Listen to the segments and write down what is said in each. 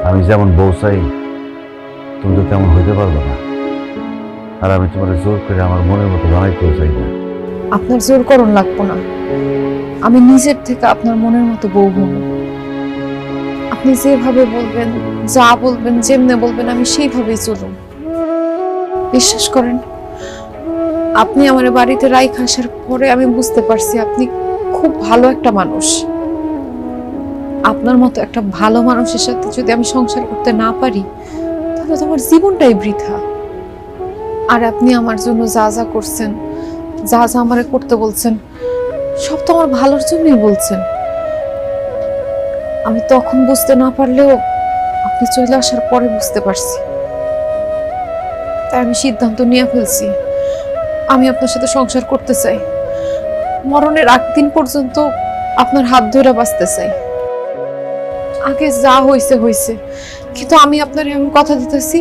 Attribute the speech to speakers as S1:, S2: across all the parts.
S1: আমি যেমন বউ চাই তুমি তো তেমন হইতে পারবে না। আর আমি তোমার জোর করে আমার মনের মতো বানাইতেও চাই না।
S2: আপনার জোর করণ লাগবো না, আমি নিজের থেকে আপনার মনের মতো বউ হব। আপনি যেভাবে বলবেন, যা বলবেন, যেমনে বলবেন, আমি সেইভাবেই চলুন। বিশ্বাস করেন, আপনি আমার বাড়িতে রাইখা আসার পরে আমি বুঝতে পারছি আপনি খুব ভালো একটা মানুষ। আপনার মতো একটা ভালো মানুষের সাথে যদি আমি সংসার করতে না পারি, তাহলে তো আমার জীবনটাই বৃথা। আর আপনি আমার জন্য যা যা করছেন, যা যা আমারে করতে বলছেন, সব তো আমার ভালোর জন্যই বলছেন। আমি তখন বুঝতে না পারলেও আপনি চলে আসার পরে বুঝতে পারছি। তাই আমি সিদ্ধান্ত নিয়ে ফেলছি, আমি আপনার সাথে সংসার করতে চাই। মরণের আগ দিন পর্যন্ত আপনার হাত ধরে বাঁচতে চাই। আগে যা হয়েছে হয়েছে, কিন্তু আমি আপনার এমন কথা দিতেছি,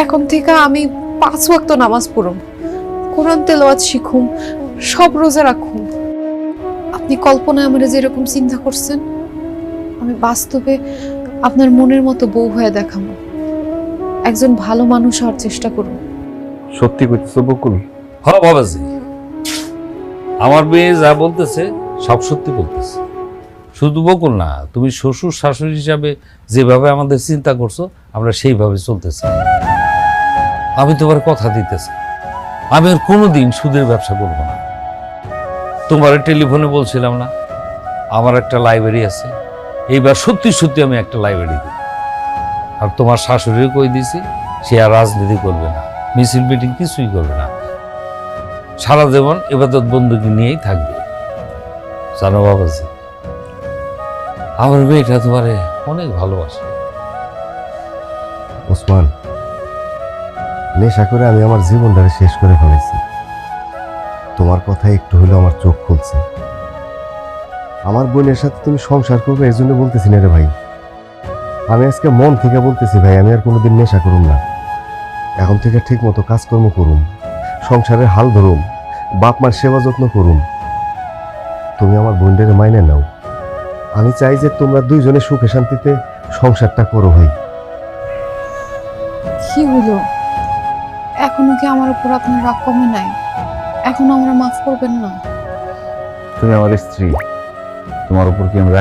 S2: এখন থেকে আমি 5 ওয়াক্ত নামাজ পড়ুম, কোরআন তেলাওয়াত শিখুম, সব রোজা রাখুম। আপনি কল্পনায় আমার যেরকম চিন্তা করছেন, আমি বাস্তবে আপনার মনের মতো বউ হয়ে দেখাবো। একজন ভালো মানুষ হওয়ার চেষ্টা করুন।
S1: সত্যি কইতেছো বকুল?
S3: হ্যাঁ বাবাজি, আমার মেয়ে যা বলতেছে সব সত্যি বলতেছে। শুধু বকুল না, তুমি শ্বশুর শাশুড়ি হিসাবে যেভাবে আমাদের চিন্তা করছো, আমরা সেইভাবে চলতেছি। আমি তোমার কথা দিতেছি, আমি আর কোনোদিন সুদের ব্যবসা করব না। তোমার টেলিফোনে বলছিলাম না আমার একটা লাইব্রেরি আছে, এইবার সত্যি সত্যি আমি একটা লাইব্রেরি দিই। আর তোমার শাশুড়িও কই দিছি, সে আর রাজনীতি করবে না, মিছিল মিটিং কিছুই করবে না, সারা জীবন ইবাদত বন্দুকি নিয়েই থাকবে। জানো বাবাজি, আমার মেয়েটা তোমারে অনেক ভালোবাসে।
S4: ওসমান, নেশা করে আমি আমার জীবনটাকে শেষ করে ফেলেছি। তোমার কথা একটু হলেও আমার চোখ খুলছে। আমার বোনের সাথে তুমি সংসার করবে এর জন্য বলতেছি না রে ভাই। আমি আজকে মন থেকে বলতেছি ভাই, আমি আর কোনোদিন নেশা করুম না। এখন থেকে ঠিক মতো কাজকর্ম করুম, সংসারের হাল ধরুম, বাপ মার সেবা যত্ন করুম। তুমি আমার বোনদের মাইনে নাও। আমি চাই যে তোমরা দুইজনে সুখে শান্তিতে সংসারটা করো ভাই।
S2: কি হলো, এখনো কি আমার উপর আপনার রাগ কমে নাই? এখনো আমরা মাফ করবেন না?
S1: তুমি আমার স্ত্রী, তোমার উপর কি আমি